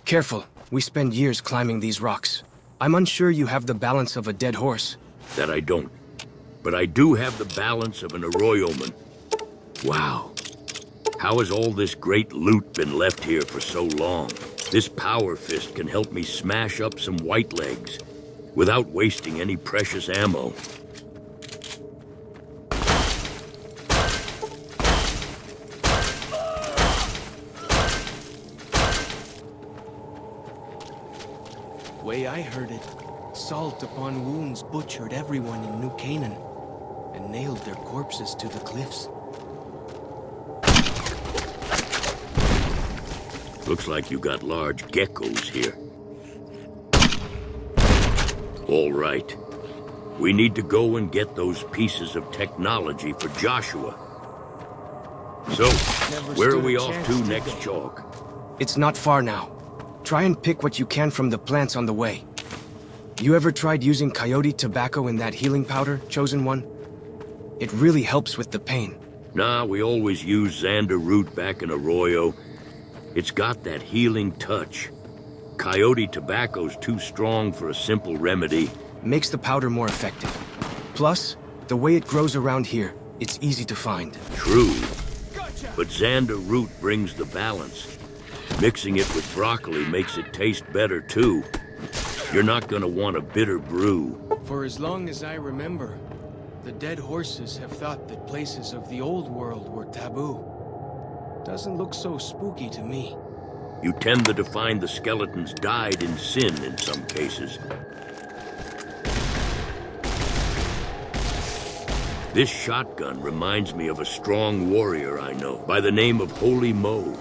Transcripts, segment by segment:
Careful. We spend years climbing these rocks. I'm unsure you have the balance of a dead horse. That I don't. But I do have the balance of an arroyoman. Wow. How has all this great loot been left here for so long? This power fist can help me smash up some white legs without wasting any precious ammo. Way I heard it, salt upon wounds butchered everyone in New Canaan and nailed their corpses to the cliffs. Looks like you got large geckos here. All right. We need to go and get those pieces of technology for Joshua. So, where are we off to next, Chalk? It's not far now. Try and pick what you can from the plants on the way. You ever tried using coyote tobacco in that healing powder, Chosen One? It really helps with the pain. Nah, we always use Xander root back in Arroyo. It's got that healing touch. Coyote tobacco's too strong for a simple remedy. Makes the powder more effective. Plus, the way it grows around here, it's easy to find. True. But Xander root brings the balance. Mixing it with broccoli makes it taste better, too. You're not gonna want a bitter brew. For as long as I remember, the dead horses have thought that places of the old world were taboo. Doesn't look so spooky to me. You tend to find the skeletons died in sin in some cases. This shotgun reminds me of a strong warrior I know by the name of Holy Mo.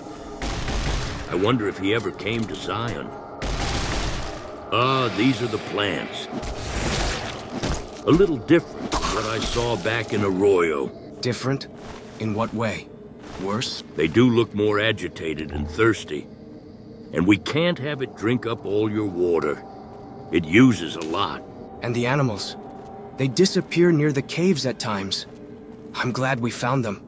I wonder if he ever came to Zion. These are the plants. A little different from what I saw back in Arroyo. Different? In what way? Worse? They do look more agitated and thirsty. And we can't have it drink up all your water. It uses a lot. And the animals? They disappear near the caves at times. I'm glad we found them.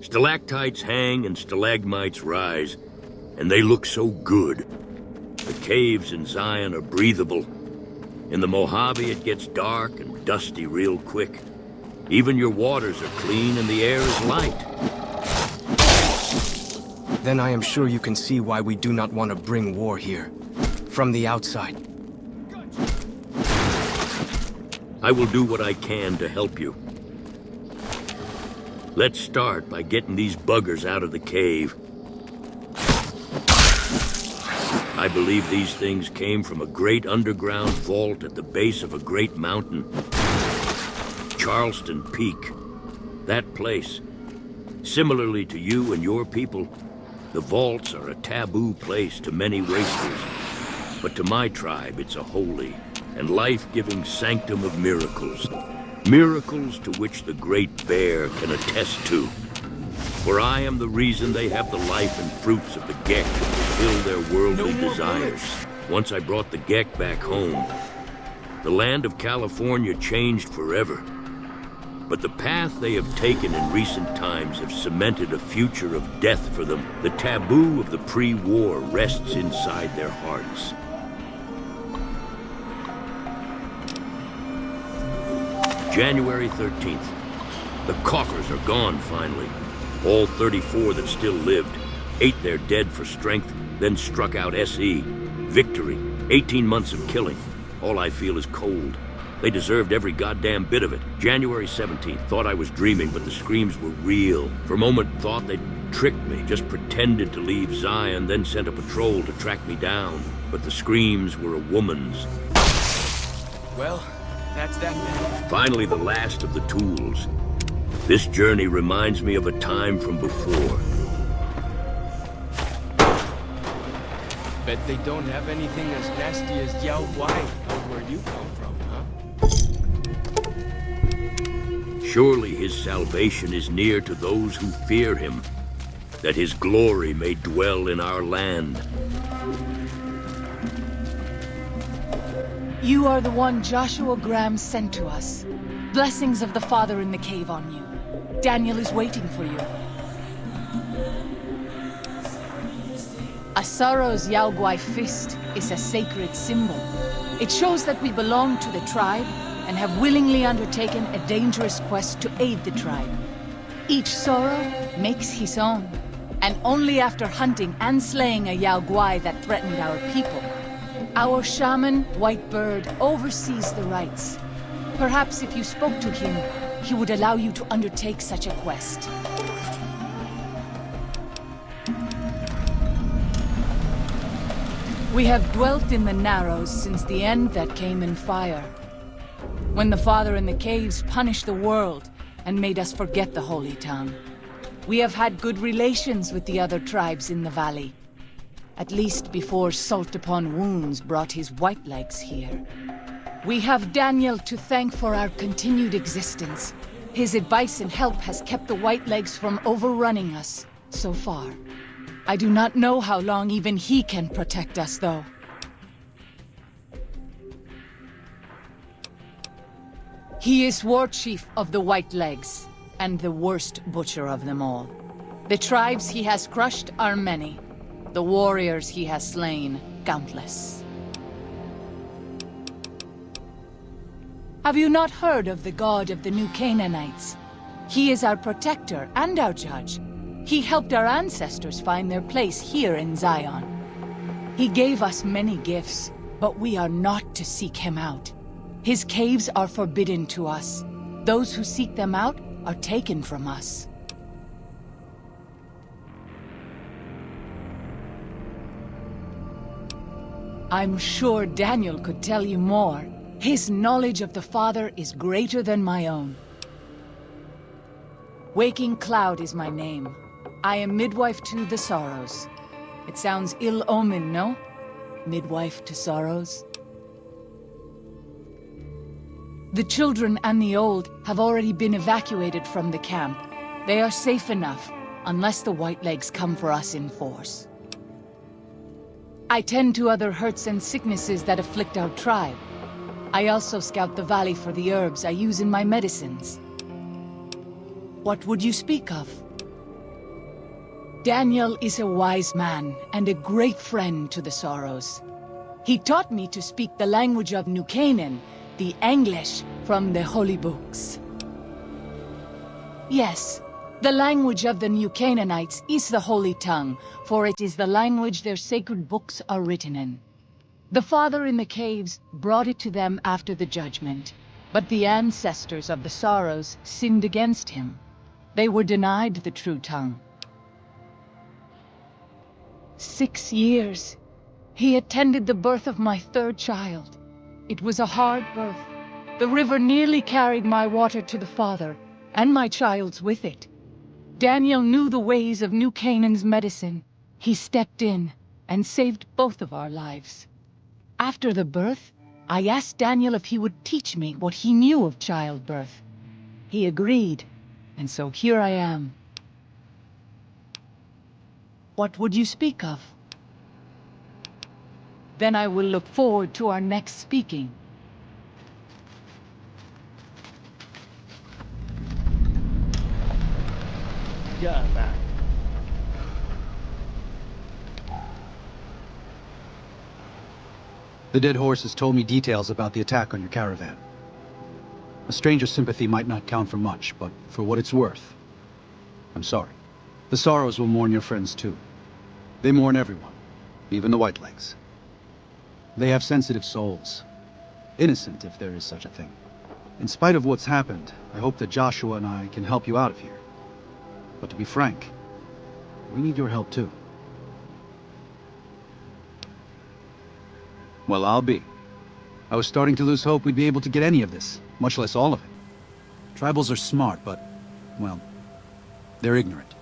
Stalactites hang and stalagmites rise, and they look so good. The caves in Zion are breathable. In the Mojave, it gets dark and dusty real quick. Even your waters are clean and the air is light. Then I am sure you can see why we do not want to bring war here. From the outside. I will do what I can to help you. Let's start by getting these buggers out of the cave. I believe these things came from a great underground vault at the base of a great mountain. Charleston Peak. That place. Similarly to you and your people, the vaults are a taboo place to many wasters. But to my tribe, it's a holy and life-giving sanctum of miracles. Miracles to which the Great Bear can attest to. For I am the reason they have the life and fruits of the Gek to fulfill their worldly desires. Once I brought the Gek back home, the land of California changed forever. But the path they have taken in recent times have cemented a future of death for them. The taboo of the pre-war rests inside their hearts. January 13th. The Cockers are gone finally. All 34 that still lived. Ate their dead for strength, then struck out SE. Victory. 18 months of killing. All I feel is cold. They deserved every goddamn bit of it. January 17th. Thought I was dreaming, but the screams were real. For a moment, thought they'd tricked me. Just pretended to leave Zion, then sent a patrol to track me down. But the screams were a woman's. Well, that's that man. Finally, the last of the tools. This journey reminds me of a time from before. Bet they don't have anything as nasty as Yao Guai out where you come from, huh? Surely his salvation is near to those who fear him, that his glory may dwell in our land. You are the one Joshua Graham sent to us. Blessings of the Father in the cave on you. Daniel is waiting for you. A Sorrow's Yaoguai fist is a sacred symbol. It shows that we belong to the tribe and have willingly undertaken a dangerous quest to aid the tribe. Each Sorrow makes his own, and only after hunting and slaying a Yaoguai that threatened our people. Our shaman, White Bird, oversees the rites. Perhaps if you spoke to him, he would allow you to undertake such a quest. We have dwelt in the Narrows since the end that came in fire. When the Father in the Caves punished the world and made us forget the Holy Tongue. We have had good relations with the other tribes in the valley. At least before Salt Upon Wounds brought his white legs here. We have Daniel to thank for our continued existence. His advice and help has kept the white legs from overrunning us, so far. I do not know how long even he can protect us, though. He is war chief of the White Legs, and the worst butcher of them all. The tribes he has crushed are many. The warriors he has slain, countless. Have you not heard of the god of the New Canaanites? He is our protector and our judge. He helped our ancestors find their place here in Zion. He gave us many gifts, but we are not to seek him out. His caves are forbidden to us. Those who seek them out are taken from us. I'm sure Daniel could tell you more. His knowledge of the Father is greater than my own. Waking Cloud is my name. I am midwife to the Sorrows. It sounds ill-omened, no? Midwife to Sorrows? The children and the old have already been evacuated from the camp. They are safe enough, unless the White Legs come for us in force. I tend to other hurts and sicknesses that afflict our tribe. I also scout the valley for the herbs I use in my medicines. What would you speak of? Daniel is a wise man and a great friend to the Sorrows. He taught me to speak the language of New Canaan, the English from the holy books. Yes, the language of the New Canaanites is the Holy Tongue, for it is the language their sacred books are written in. The Father in the Caves brought it to them after the judgment, but the ancestors of the Sorrows sinned against him. They were denied the true tongue. 6 years. He attended the birth of my third child. It was a hard birth. The river nearly carried my water to the Father, and my child's with it. Daniel knew the ways of New Canaan's medicine. He stepped in and saved both of our lives. After the birth, I asked Daniel if he would teach me what he knew of childbirth. He agreed, and so here I am. What would you speak of? Then I will look forward to our next speaking. Yeah, man. The dead horse has told me details about the attack on your caravan. A stranger's sympathy might not count for much, but for what it's worth, I'm sorry. The Sorrows will mourn your friends too. They mourn everyone, even the Whitelegs. They have sensitive souls. Innocent, if there is such a thing. In spite of what's happened, I hope that Joshua and I can help you out of here. But to be frank, we need your help too. Well, I'll be. I was starting to lose hope we'd be able to get any of this, much less all of it. Tribals are smart, but, well, they're ignorant.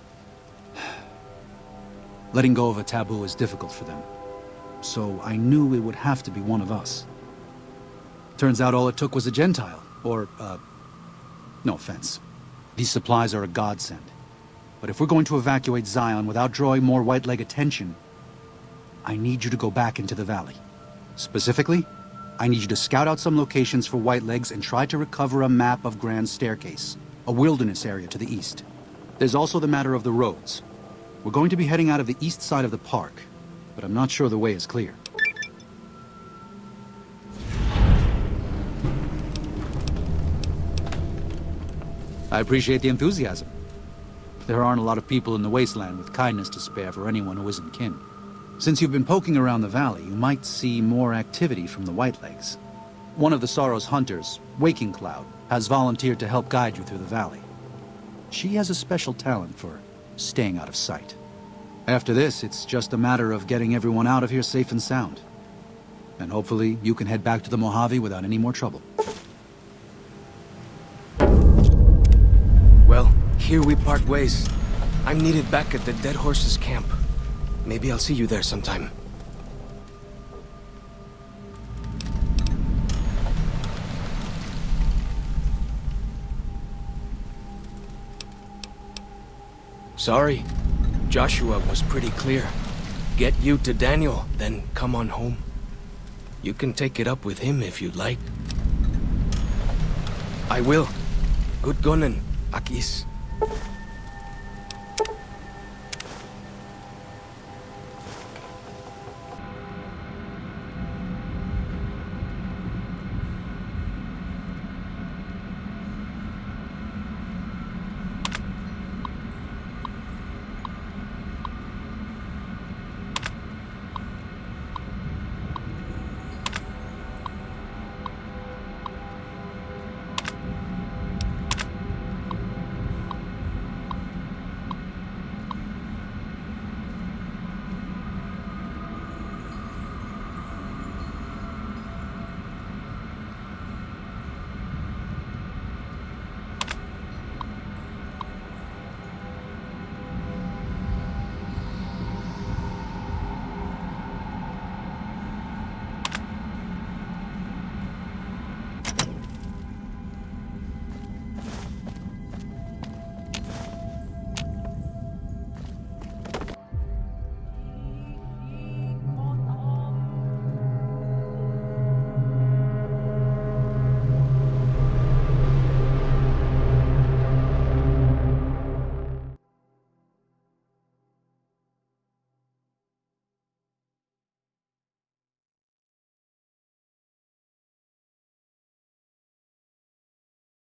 Letting go of a taboo is difficult for them. So I knew it would have to be one of us. Turns out all it took was a Gentile, or, no offense. These supplies are a godsend. But if we're going to evacuate Zion without drawing more White Leg attention, I need you to go back into the valley. Specifically, I need you to scout out some locations for White Legs and try to recover a map of Grand Staircase, a wilderness area to the east. There's also the matter of the roads. We're going to be heading out of the east side of the park. but I'm not sure the way is clear. I appreciate the enthusiasm. There aren't a lot of people in the wasteland with kindness to spare for anyone who isn't kin. Since you've been poking around the valley, you might see more activity from the Whitelegs. One of the Sorrow's hunters, Waking Cloud, has volunteered to help guide you through the valley. She has a special talent for staying out of sight. After this, it's just a matter of getting everyone out of here safe and sound. And hopefully, you can head back to the Mojave without any more trouble. Well, here we part ways. I'm needed back at the Dead Horses camp. Maybe I'll see you there sometime. Sorry. Joshua was pretty clear. Get you to Daniel, then come on home. You can take it up with him if you'd like. I will. Good gunnin', Akis.